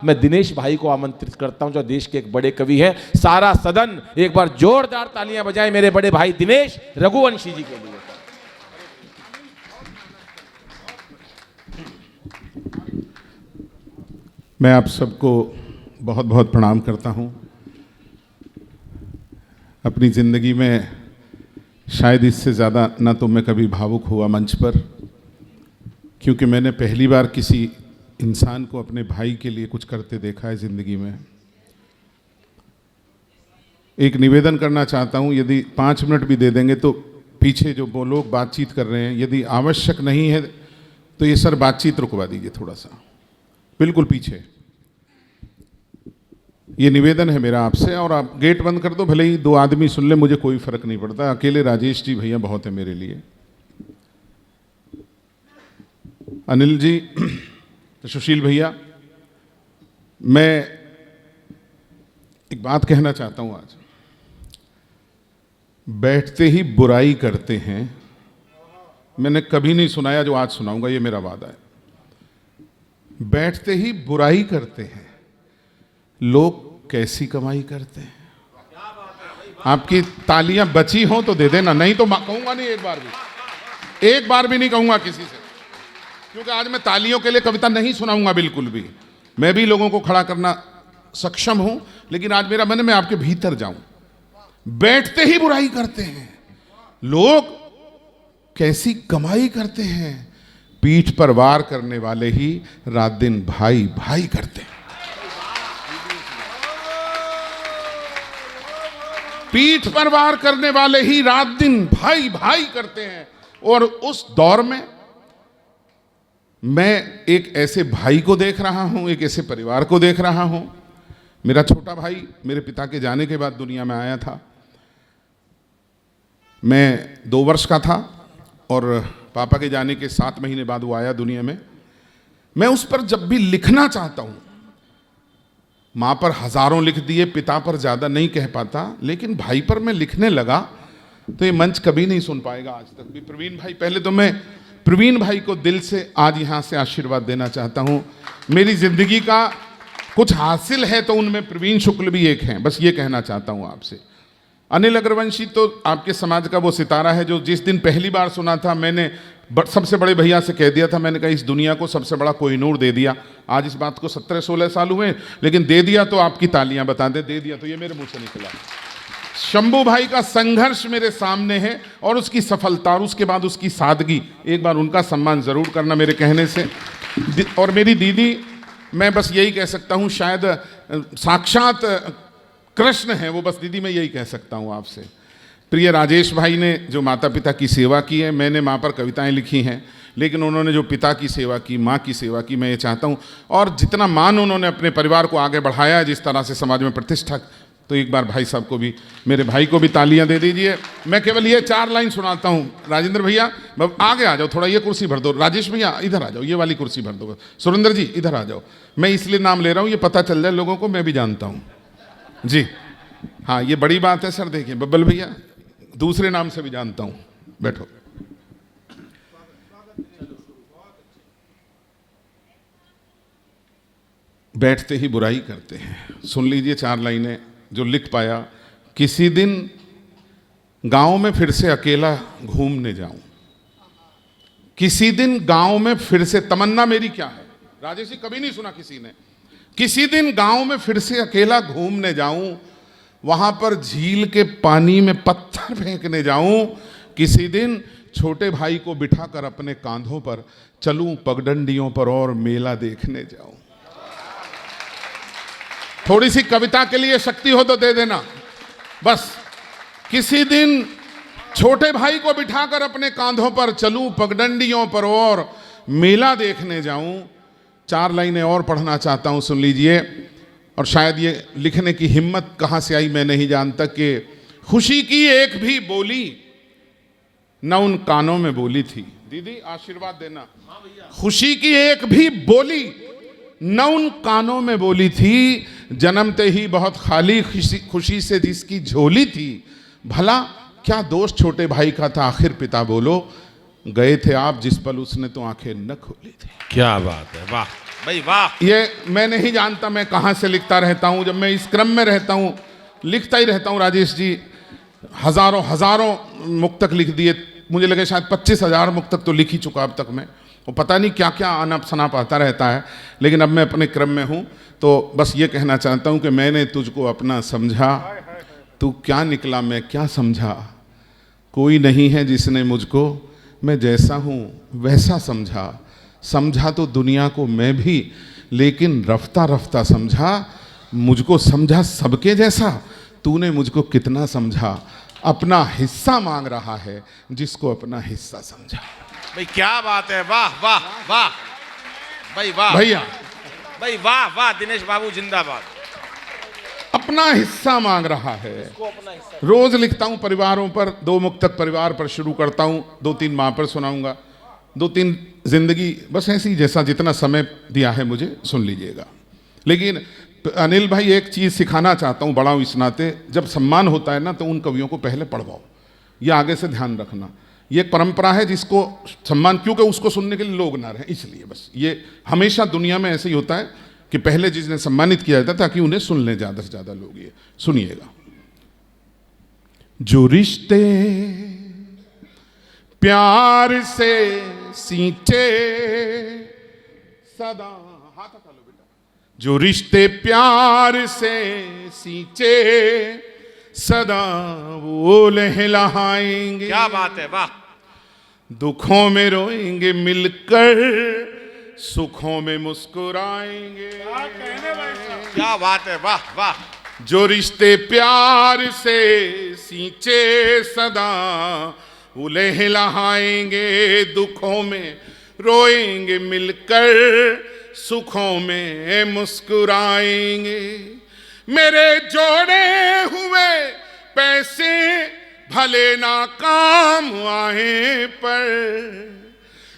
मैं दिनेश भाई को आमंत्रित करता हूं जो देश के एक बड़े कवि हैं। सारा सदन एक बार जोरदार तालियां बजाएं मेरे बड़े भाई दिनेश रघुवंशी जी के लिए। मैं आप सबको बहुत बहुत प्रणाम करता हूं। अपनी ज़िंदगी में शायद इससे ज़्यादा ना तो मैं कभी भावुक हुआ मंच पर, क्योंकि मैंने पहली बार किसी इंसान को अपने भाई के लिए कुछ करते देखा है ज़िंदगी में। एक निवेदन करना चाहता हूं, यदि 5 मिनट भी दे देंगे तो पीछे जो वो लोग बातचीत कर रहे हैं, यदि आवश्यक नहीं है तो ये सर बातचीत रुकवा दीजिए थोड़ा सा, बिल्कुल पीछे। ये निवेदन है मेरा आपसे, और आप गेट बंद कर दो, भले ही 2 आदमी सुन ले, मुझे कोई फर्क नहीं पड़ता। अकेले राजेश जी भैया बहुत है मेरे लिए। अनिल जी, सुशील भैया, मैं एक बात कहना चाहता हूं। आज बैठते ही बुराई करते हैं, मैंने कभी नहीं सुनाया जो आज सुनाऊंगा, ये मेरा वादा है। बैठते ही बुराई करते हैं, लोग कैसी कमाई करते हैं। आपकी तालियां बची हो तो दे देना, नहीं तो कहूंगा नहीं, एक बार भी नहीं कहूंगा किसी से, क्योंकि आज मैं तालियों के लिए कविता नहीं सुनाऊंगा बिल्कुल भी। मैं भी लोगों को खड़ा करना सक्षम हूं, लेकिन आज मेरा मन है मैं आपके भीतर जाऊं। बैठते ही बुराई करते हैं, लोग कैसी कमाई करते हैं। पीठ पर वार करने वाले ही रात दिन भाई भाई करते हैं। पीठ पर वार करने वाले ही रात दिन भाई भाई करते हैं। और उस दौर में मैं एक ऐसे भाई को देख रहा हूं, एक ऐसे परिवार को देख रहा हूं। मेरा छोटा भाई मेरे पिता के जाने के बाद दुनिया में आया था। मैं 2 वर्ष का था और पापा के जाने के 7 महीने बाद वो आया दुनिया में। मैं उस पर जब भी लिखना चाहता हूं, माँ पर हजारों लिख दिए, पिता पर ज़्यादा नहीं कह पाता, लेकिन भाई पर मैं लिखने लगा तो ये मंच कभी नहीं सुन पाएगा आज तक भी। प्रवीण भाई, पहले तो मैं प्रवीण भाई को दिल से आज यहाँ से आशीर्वाद देना चाहता हूँ। मेरी ज़िंदगी का कुछ हासिल है तो उनमें प्रवीण शुक्ल भी एक हैं, बस ये कहना चाहता हूँ आपसे। अनिल अग्रवंशी तो आपके समाज का वो सितारा है जो जिस दिन पहली बार सुना था, मैंने सबसे बड़े भैया से कह दिया था, मैंने कहा इस दुनिया को सबसे बड़ा कोहिनूर दे दिया। आज इस बात को 17-16 साल हुए, लेकिन दे दिया तो आपकी तालियां बता दे दिया तो ये मेरे मुंह से निकला। शंभू भाई का संघर्ष मेरे सामने है और उसकी सफलता और उसके बाद उसकी सादगी, एक बार उनका सम्मान जरूर करना मेरे कहने से। और मेरी दीदी, मैं बस यही कह सकता हूँ, शायद साक्षात कृष्ण है वो, बस दीदी मैं यही कह सकता हूँ आपसे। प्रिय राजेश भाई ने जो माता पिता की सेवा की है, मैंने माँ पर कविताएं लिखी हैं, लेकिन उन्होंने जो पिता की सेवा की, माँ की सेवा की, मैं ये चाहता हूँ। और जितना मान उन्होंने अपने परिवार को आगे बढ़ाया है, जिस तरह से समाज में प्रतिष्ठा, तो एक बार भाई साहब को भी, मेरे भाई को भी तालियां दे दीजिए। मैं केवल ये 4 लाइन सुनाता हूँ। राजेंद्र भैया आगे आ जाओ, थोड़ा ये कुर्सी भर दो। राजेश भैया इधर आ जाओ, ये वाली कुर्सी भर दो। सुरेंद्र जी इधर आ जाओ। मैं इसलिए नाम ले रहा हूँ, ये पता चल जाए लोगों को, मैं भी जानता हूँ जी। हाँ, ये बड़ी बात है सर। देखिए बब्बल भैया, दूसरे नाम से भी जानता हूं, बैठो। बैठते ही बुराई करते हैं, सुन लीजिए 4 लाइनें जो लिख पाया। किसी दिन गांव में फिर से अकेला घूमने जाऊं, किसी दिन गांव में फिर से, तमन्ना मेरी क्या है, राजेश जी कभी नहीं सुना किसी ने। किसी दिन गांव में फिर से अकेला घूमने जाऊं, वहां पर झील के पानी में पत्थर फेंकने जाऊं। किसी दिन छोटे भाई को बिठाकर अपने कांधों पर चलूं पगडंडियों पर और मेला देखने जाऊं। थोड़ी सी कविता के लिए शक्ति हो तो दे देना बस। किसी दिन छोटे भाई को बिठाकर अपने कांधों पर चलूं पगडंडियों पर और मेला देखने जाऊं। 4 लाइनें और पढ़ना चाहता हूं, सुन लीजिए। और शायद ये लिखने की हिम्मत कहाँ से आई मैं नहीं जानता कि खुशी की एक भी बोली न उन कानों में बोली थी। दीदी आशीर्वाद देना। खुशी की एक भी बोली न उन कानों में बोली थी, जन्मते ही बहुत खाली खुशी से जिसकी झोली थी। भला क्या दोष छोटे भाई का था, आखिर पिता बोलो, गए थे आप जिस पल उसने तो आंखें न खोली थी। क्या बात है, वाह। भाई वाह। ये मैं नहीं जानता मैं कहाँ से लिखता रहता हूँ, जब मैं इस क्रम में रहता हूँ लिखता ही रहता हूँ। राजेश जी हजारों हजारों मुक्तक लिख दिए, मुझे लगे शायद 25,000 मुक्तक तो लिख ही चुका अब तक मैं, वो पता नहीं क्या क्या अनप शनाप आता रहता है। लेकिन अब मैं अपने क्रम में हूँ, तो बस ये कहना चाहता हूँ कि मैंने तुझको अपना समझा, तू क्या निकला मैं क्या समझा, कोई नहीं है जिसने मुझको मैं जैसा हूँ वैसा समझा, समझा तो दुनिया को मैं भी लेकिन रफ्ता रफ्ता समझा, मुझको समझा सबके जैसा, तूने मुझको कितना समझा, अपना हिस्सा मांग रहा है जिसको अपना हिस्सा समझा। भाई क्या बात है, वाह वाह वाह भाई वाह भैया भाई वाह वाह। दिनेश बाबू जिंदाबाद। अपना हिस्सा मांग रहा है। रोज लिखता हूं परिवारों पर, 2 मुक्तक परिवार पर शुरू करता हूं, 2-3 माँ पर सुनाऊंगा, 2-3 जिंदगी, बस ऐसी जैसा जितना समय दिया है मुझे सुन लीजिएगा। लेकिन अनिल भाई एक चीज सिखाना चाहता हूं, बड़ा हूं इस नाते, जब सम्मान होता है ना तो उन कवियों को पहले पढ़वाओ, ये आगे से ध्यान रखना। ये एक परंपरा है जिसको सम्मान, क्योंकि उसको सुनने के लिए लोग ना रहे, इसलिए बस ये हमेशा दुनिया में ऐसे ही होता है कि पहले जिसने सम्मानित किया जाता है ताकि उन्हें सुन ले ज्यादा से ज्यादा लोग। ये सुनिएगा। जो रिश्ते प्यार से सींचे सदा, हाथ हटा लो बेटा, जो रिश्ते प्यार से सींचे सदा वो लहलहाएंगे। क्या बात है, वाह। दुखों में रोएंगे मिलकर, सुखों में मुस्कुराएंगे। क्या बात है, वाह वाह। जो रिश्ते प्यार से सींचे सदा वो लहलहाएंगे, दुखों में रोएंगे मिलकर, सुखों में मुस्कुराएंगे। मेरे जोड़े हुए पैसे भले ना काम आए पर,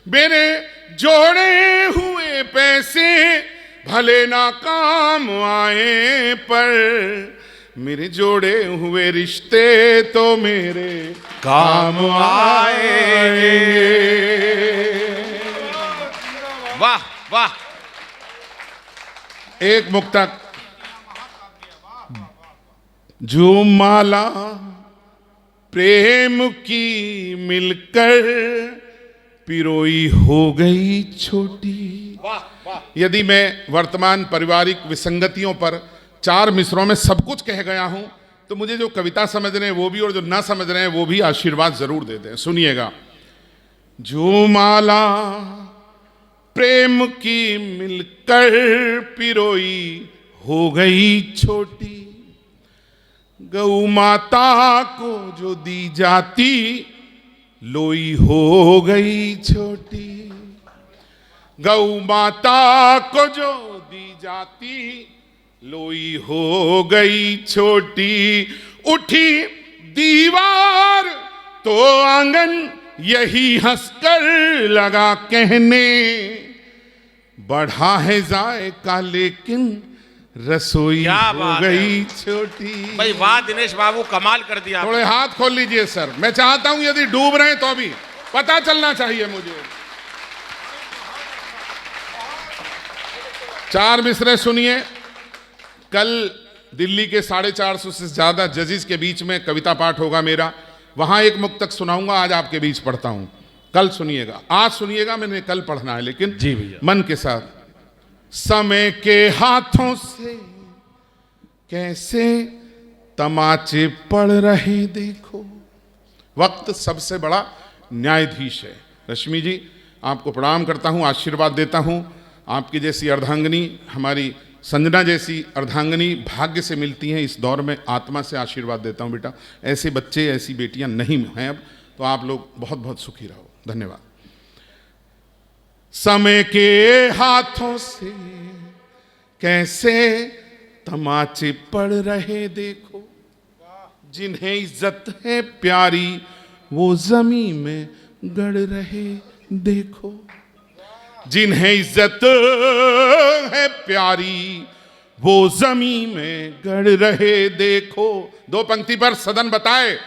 मेरे जोड़े हुए पैसे भले ना काम आए पर, मेरे जोड़े हुए रिश्ते तो मेरे काम आएंगे। वाह वाह। एक मुक्तक, जो माला प्रेम की मिलकर पिरोई हो गई छोटी। यदि मैं वर्तमान पारिवारिक विसंगतियों पर 4 मिसरों में सब कुछ कह गया हूं तो मुझे जो कविता समझ रहे हैं वो भी और जो ना समझ रहे हैं वो भी आशीर्वाद जरूर देते हैं। सुनिएगा। जो माला प्रेम की मिलकर पिरोई हो गई छोटी, गौ माता को जो दी जाती लोई हो गई छोटी, गौ माता को जो दी जाती लोई हो गई छोटी। उठी दीवार तो आंगन यही हंसकर लगा कहने, बढ़ा है जायका लेकिन रसोई हो गई छोटी। भाई वाह दिनेश बाबू, कमाल कर दिया। थोड़े हाथ खोल लीजिए सर, मैं चाहता हूं यदि डूब रहे हैं तो भी पता चलना चाहिए मुझे। 4 मिसरे सुनिए। कल दिल्ली के 450 से ज्यादा जजेस के बीच में कविता पाठ होगा मेरा, वहां एक मुक्तक सुनाऊंगा, आज आपके बीच पढ़ता हूं। कल सुनिएगा, आज सुनिएगा, मैंने कल पढ़ना है लेकिन जी भैया मन के साथ। समय के हाथों से कैसे तमाचे पड़ रहे देखो, वक्त सबसे बड़ा न्यायाधीश है। रश्मि जी आपको प्रणाम करता हूं, आशीर्वाद देता हूं। आपकी जैसी अर्धांगिनी, हमारी संजना जैसी अर्धांगिनी भाग्य से मिलती हैं इस दौर में, आत्मा से आशीर्वाद देता हूं बेटा। ऐसे बच्चे ऐसी बेटियां नहीं हैं अब, तो आप लोग बहुत बहुत सुखी रहो। धन्यवाद। समय के हाथों से कैसे तमाचे पड़ रहे देखो, जिन्हें इज्जत है प्यारी वो जमीन में गड़ रहे देखो, जिन्हें इज्जत है प्यारी वो जमीन में गड़ रहे देखो। 2 पंक्ति पर सदन बताए,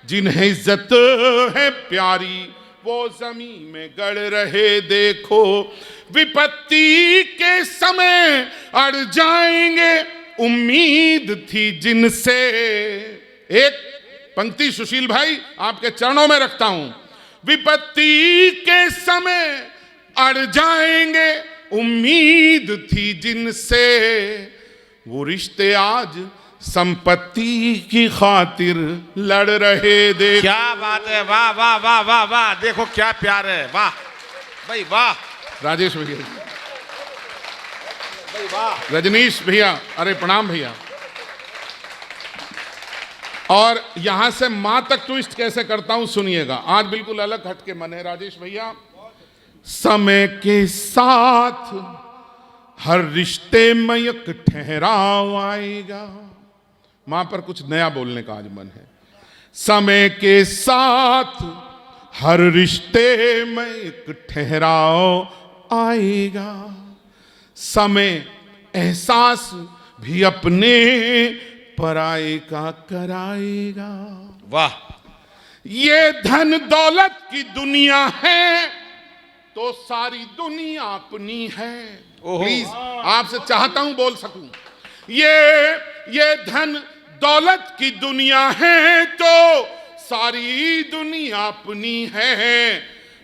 जिन्हें इज्जत है प्यारी वो जमी में गड़ रहे देखो, विपत्ति के समय अड़ जाएंगे उम्मीद थी जिनसे। एक पंक्ति सुशील भाई आपके चरणों में रखता हूं, विपत्ति के समय अड़ जाएंगे उम्मीद थी जिनसे, वो रिश्ते आज संपत्ति की खातिर लड़ रहे देखो। क्या बात है, वाह वाह वाह वाह वाह, देखो क्या प्यार है, वाह भाई वाह। राजेश भैया, भाई वाह। रजनीश भैया, अरे प्रणाम भैया। और यहां से मां तक ट्विस्ट कैसे करता हूं सुनिएगा, आज बिल्कुल अलग हटके मन है राजेश भैया। समय के साथ हर रिश्ते में एक ठहराव आएगा, मां पर कुछ नया बोलने का आज मन है। समय के साथ हर रिश्ते में एक ठहराव आएगा, समय एहसास भी अपने पराये का कराएगा। वाह। ये धन दौलत की दुनिया है तो सारी दुनिया अपनी है। प्लीज आपसे चाहता हूं बोल सकूं, ये धन दौलत की दुनिया है तो सारी दुनिया अपनी है,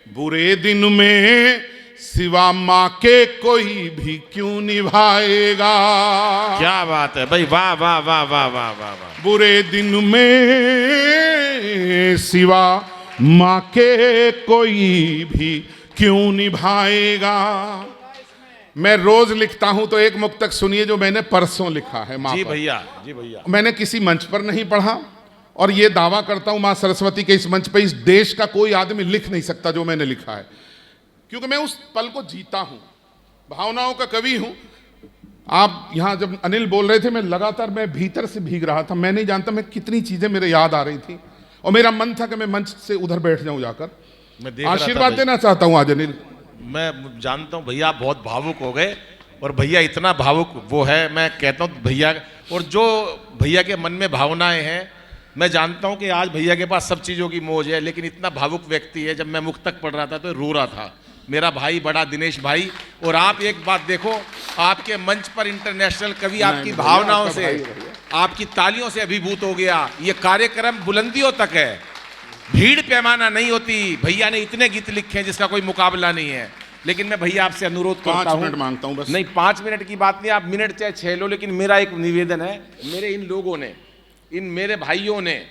बुरे दिन में सिवा माँ के कोई भी क्यों निभाएगा। क्या बात है भाई, वाह वाह वाह वाह वाह वाह वाह। बुरे दिन में सिवा माँ के कोई भी क्यों निभाएगा। मैं रोज लिखता हूं तो एक मुक्तक सुनिए जो मैंने परसों लिखा है माँ जी पर। भैया, जी भैया। मैंने किसी मंच पर नहीं पढ़ा और ये दावा करता हूं मां सरस्वती के इस मंच पे इस देश का कोई आदमी लिख नहीं सकता जो मैंने लिखा है, क्योंकि मैं उस पल को जीता हूं, भावनाओं का कवि हूं। आप यहां जब अनिल बोल रहे थे, मैं लगातार मैं भीतर से भीग रहा था, मैं नहीं जानता मैं कितनी चीजें मेरे याद आ रही थी और मेरा मन था कि मैं मंच से उधर बैठ जाऊं जाकर। मैं आशीर्वाद देना चाहता हूं आज अनिल। मैं जानता हूं भैया आप बहुत भावुक हो गए, और भैया इतना भावुक वो है, मैं कहता हूं भैया, और जो भैया के मन में भावनाएं हैं, मैं जानता हूं कि आज भैया के पास सब चीज़ों की मौज है, लेकिन इतना भावुक व्यक्ति है। जब मैं मुक्तक पढ़ रहा था तो रो रहा था, मेरा भाई बड़ा दिनेश भाई। और आप एक बात देखो, आपके मंच पर इंटरनेशनल कवि आपकी भावनाओं से, आपकी तालियों से अभिभूत हो गया। ये कार्यक्रम बुलंदियों तक है, भीड़ पैमाना नहीं होती। भैया ने इतने गीत लिखे हैं जिसका कोई मुकाबला नहीं है, लेकिन मैं भैया आपसे अनुरोध करता हूं, 5 मिनट मांगता हूं बस। नहीं 5 मिनट की बात नहीं, आप मिनट चाहे 6 लो, लेकिन मेरा एक निवेदन है, मेरे इन लोगों ने, इन मेरे भाइयों ने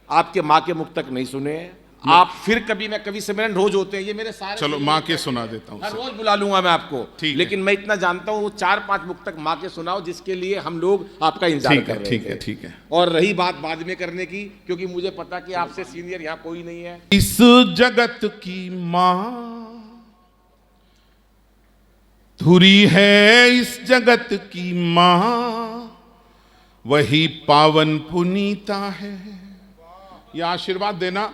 आपके माँ के मुक्तक नहीं सुने हैं। आप फिर कभी, मैं कवि सम्मेलन रोज होते हैं, ये मेरे सारे, चलो माँ के सुना देता हूँ, हर रोज बुला लूंगा मैं आपको, ठीक है। लेकिन मैं इतना जानता हूँ 4-5 मुक्तक माँ के सुनाओ, जिसके लिए हम लोग आपका इंतजार कर रहे हैं। ठीक है, ठीक है। और रही बात बाद में करने की, क्योंकि मुझे पता कि आपसे सीनियर यहाँ कोई नहीं है। इस जगत की माँ धुरी है, इस जगत की माँ वही पावन पुनीता है। ये आशीर्वाद देना,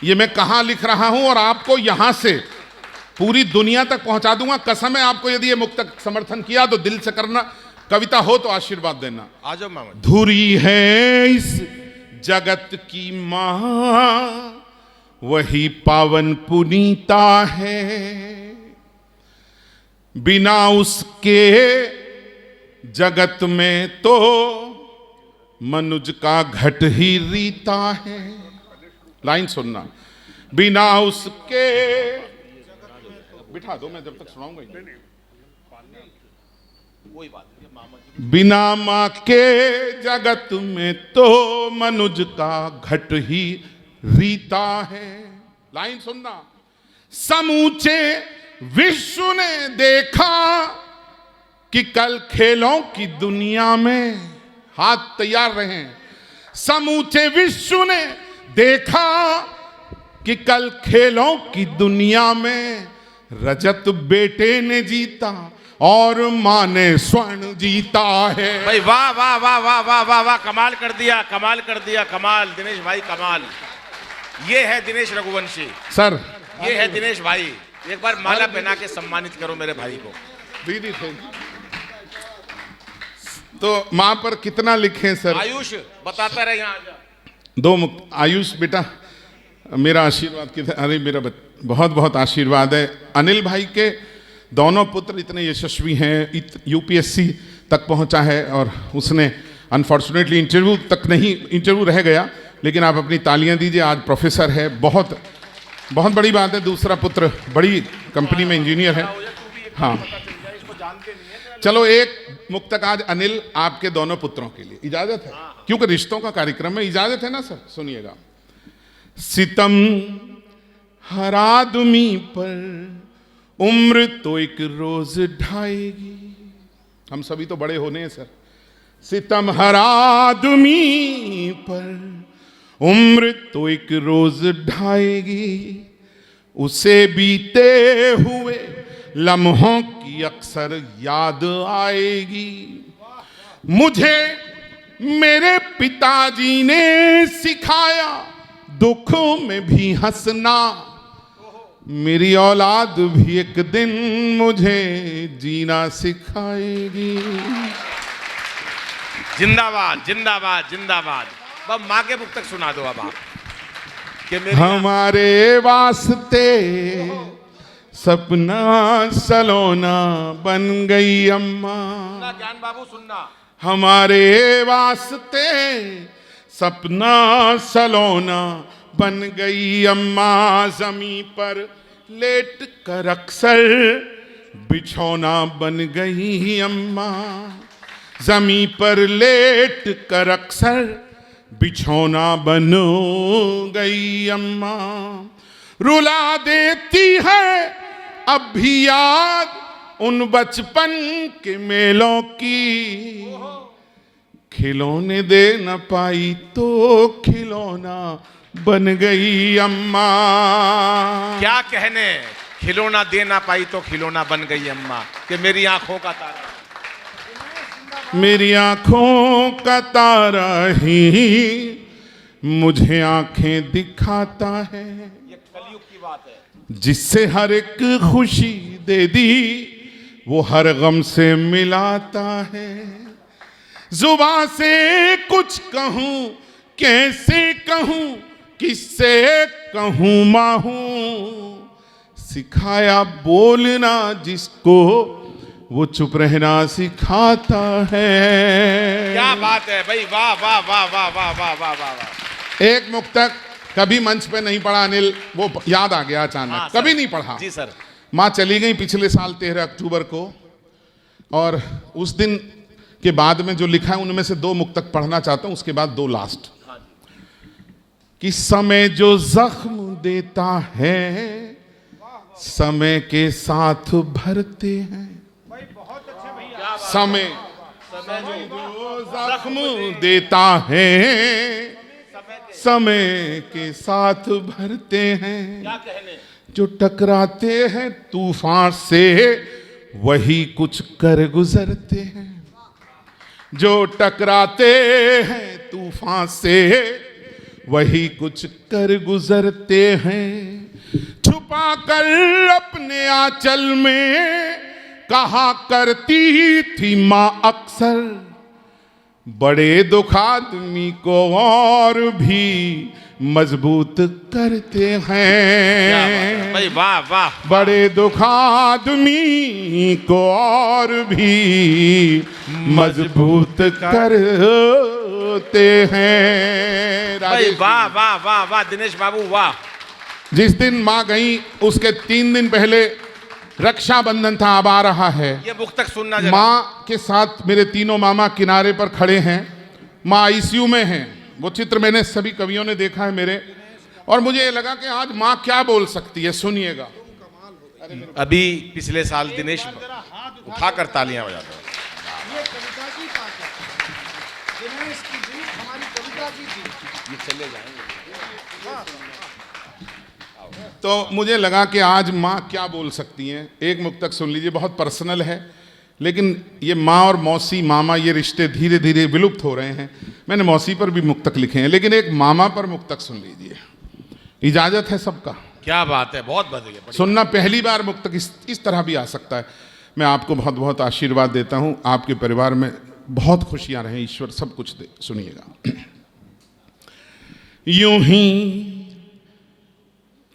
ये मैं कहां लिख रहा हूं और आपको यहां से पूरी दुनिया तक पहुंचा दूंगा। कसम है आपको, यदि ये मुक्तक समर्थन किया तो दिल से करना, कविता हो तो आशीर्वाद देना। आ जाओ मामा। धुरी है इस जगत की माँ वही पावन पुनीता है, बिना उसके जगत में तो मनुज का घट ही रीता है। लाइन सुनना, बिना उसके, बिठा दो मैं जब तक सुनाऊंगा ही। कोई बात नहीं मामा। बिना माँ के जगत में तो मनुज का घट ही रीता है। लाइन सुनना, समूचे विश्व ने देखा कि कल खेलों की दुनिया में, हाथ तैयार रहें, समूचे विश्व ने देखा कि कल खेलों की दुनिया में रजत बेटे ने जीता और मां ने स्वर्ण जीता है। भाई वाह वाह वाह वाह वाह वाह वाह, कमाल कर दिया, कमाल कर दिया, कमाल दिनेश भाई, कमाल। ये है दिनेश रघुवंशी सर, ये है दिनेश भाई। एक बार माला पहना के सम्मानित करो मेरे भाई को। दीदी थे तो मां पर कितना लिखे सर? आयुष बताता रहे, यहाँ आजा। दो मुक्त, आयुष बेटा मेरा आशीर्वाद किधर, अरे मेरा बहुत बहुत आशीर्वाद है। अनिल भाई के दोनों पुत्र इतने यशस्वी हैं, यूपीएससी तक पहुंचा है, और उसने अनफॉर्चुनेटली इंटरव्यू रह गया, लेकिन आप अपनी तालियां दीजिए, आज प्रोफेसर है, बहुत बहुत बड़ी बात है। दूसरा पुत्र बड़ी कंपनी में इंजीनियर है। हाँ, चलो एक मुक्तक आज अनिल आपके दोनों पुत्रों के लिए, इजाजत है? क्योंकि रिश्तों का कार्यक्रम है, इजाजत है ना सर? सुनिएगा। सितम हर आदमी पर उम्र तो एक रोज ढाएगी। हम सभी तो बड़े होने हैं सर। सितम हर आदमी पर उम्र तो एक रोज ढाएगी, उसे बीते हुए लम्हों की अक्सर याद आएगी। मुझे मेरे पिताजी ने सिखाया दुखों में भी हंसना, मेरी औलाद भी एक दिन मुझे जीना सिखाएगी। जिंदाबाद जिंदाबाद जिंदाबाद। अब माँ के मुक्तक सुना दो अब आप कि हमारे वास्ते सपना सलोना बन गई अम्मा। ज्ञान बाबू सुनना। हमारे वास्ते सपना सलोना बन गई अम्मा, जमीन पर लेट कर अक्सर बिछौना बन गई अम्मा, जमीन पर लेट कर अक्सर बिछौना बन गई अम्मा। रुला देती है अब भी याद उन बचपन के मेलों की, खिलौने दे न पाई तो खिलौना बन गई अम्मा। क्या कहने, खिलौना दे ना पाई तो खिलौना बन गई अम्मा, कि मेरी आंखों का तारा, मेरी आंखों का तारा ही मुझे आंखें दिखाता है। ये कलयुग की बात है। जिससे हर एक खुशी दे दी वो हर गम से मिलाता है। जुबां से कुछ कहूं कैसे कहूं, किससे कहूं माहूं, सिखाया बोलना जिसको वो चुप रहना सिखाता है। क्या बात है भाई, वाह वाह वाह वाह वाह वाह वाह वाह। एक मुक्तक कभी मंच पे नहीं पढ़ा अनिल, वो याद आ गया अचानक। हाँ, कभी नहीं पढ़ा जी सर। माँ चली गई पिछले साल 13 अक्टूबर को, और उस दिन के बाद में जो लिखा है उनमें से 2 मुक्तक पढ़ना चाहता हूं, उसके बाद 2 लास्ट। कि समय जो जख्म देता है समय के साथ भरते हैं। समय जो जख्म देता है समय के साथ भरते हैं। क्या कहने, जो टकराते हैं तूफान से वही कुछ कर गुजरते हैं। जो टकराते हैं तूफान से वही कुछ कर गुजरते हैं। छुपा कर अपने आंचल में कहा करती थी माँ अक्सर, बड़े दुख आदमी को और भी मजबूत करते हैं। भाई वाह वाह। बड़े दुख आदमी को और भी मजबूत करते हैं। भाई वाह वाह वाह वाह दिनेश बाबू वाह। जिस दिन माँ गई उसके 3 दिन पहले रक्षाबंधन था, अब आ रहा है। ये मुक्तक सुनना जरा। माँ के साथ मेरे तीनों मामा किनारे पर खड़े हैं, माँ आईसीयू में हैं। वो चित्र मैंने सभी कवियों ने देखा है मेरे, और मुझे ये लगा कि आज माँ क्या बोल सकती है, सुनिएगा। अभी पिछले साल दिनेश उठाकर तालियां बजाते हैं। ये कविता की बात है। दिनेश की जीत हमारी कविता की जीत। ये चले जाएंगे। तो मुझे लगा कि आज माँ क्या बोल सकती हैं। एक मुक्तक सुन लीजिए, बहुत पर्सनल है, लेकिन ये माँ और मौसी मामा ये रिश्ते धीरे धीरे विलुप्त हो रहे हैं। मैंने मौसी पर भी मुक्तक लिखे हैं, लेकिन एक मामा पर मुक्तक सुन लीजिए, इजाजत है सबका? क्या बात है, बहुत बढ़िया। सुनना, पहली बार मुक्तक इस तरह भी आ सकता है। मैं आपको बहुत बहुत आशीर्वाद देता हूँ, आपके परिवार में बहुत खुशियां रहें, ईश्वर सब कुछ दे। सुनिएगा। यूं ही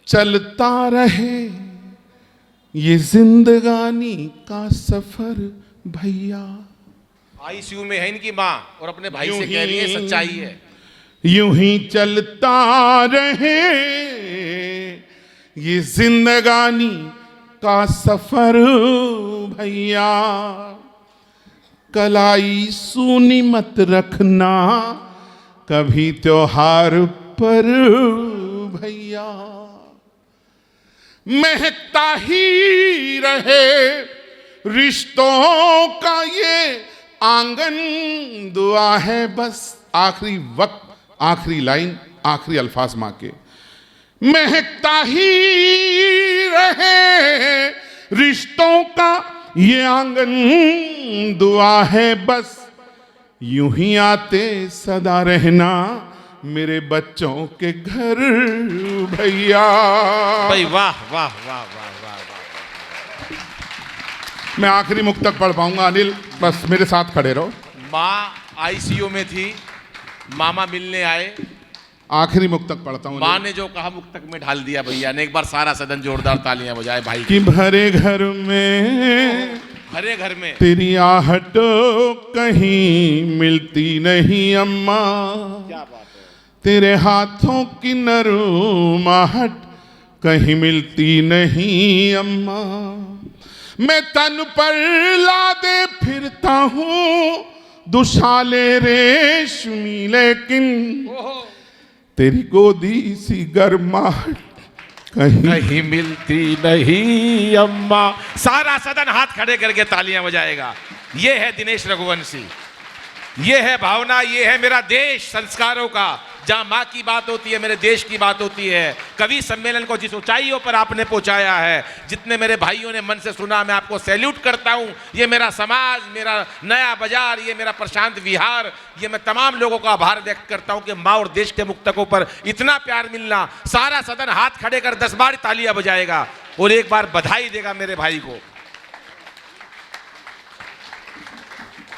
चलता रहे ये जिंदगानी का सफर भैया। आईसीयू में है इनकी माँ और अपने भाई से कह रही है, सच्चाई है। यूं ही चलता रहे ये जिंदगानी का सफर भैया। कलाई सूनी मत रखना कभी त्योहार पर भैया। महकता ही रहे रिश्तों का ये आंगन दुआ है बस। आखिरी वक्त, आखिरी लाइन, आखिरी अल्फाज मां के। महकता ही रहे रिश्तों का ये आंगन दुआ है बस। यूं ही आते सदा रहना मेरे बच्चों के घर भैया। भाई वाह वाह वाह वाह वाह वाह। मैं आखिरी मुक्तक पढ़ पाऊंगा अनिल, बस मेरे साथ खड़े रहो। माँ आईसीयू में थी, मामा मिलने आए, आखिरी मुक्तक पढ़ता हूँ। माँ ने जो कहा मुक्तक में ढाल दिया भैया ने। एक बार सारा सदन जोरदार तालियां बजाए भाई कि भरे घर में, हरे घर में तेरी आहट कहीं मिलती नहीं अम्मा। क्या बात है। तेरे हाथों की नरम आहट कहीं मिलती नहीं अम्मा। मैं तन पर लादे फिरता हूँ दुशाले रेशमी, लेकिन तेरी गोदी सी गर्माहट कहीं मिलती नहीं अम्मा। सारा सदन हाथ खड़े करके तालियां बजाएगा। ये है दिनेश रघुवंशी, ये है भावना, ये है मेरा देश संस्कारों का। जहां माँ की बात होती है, मेरे देश की बात होती है। कवि सम्मेलन को जिस ऊंचाइयों पर आपने पहुंचाया है, जितने मेरे भाइयों ने मन से सुना, मैं आपको सैल्यूट करता हूं। ये मेरा समाज, मेरा नया बाजार, ये मेरा प्रशांत विहार, ये मैं तमाम लोगों का आभार व्यक्त करता हूं कि माँ और देश के मुक्तकों पर इतना प्यार मिलना। सारा सदन हाथ खड़े कर 10 बार तालियां बजाएगा और एक बार बधाई देगा मेरे भाई को।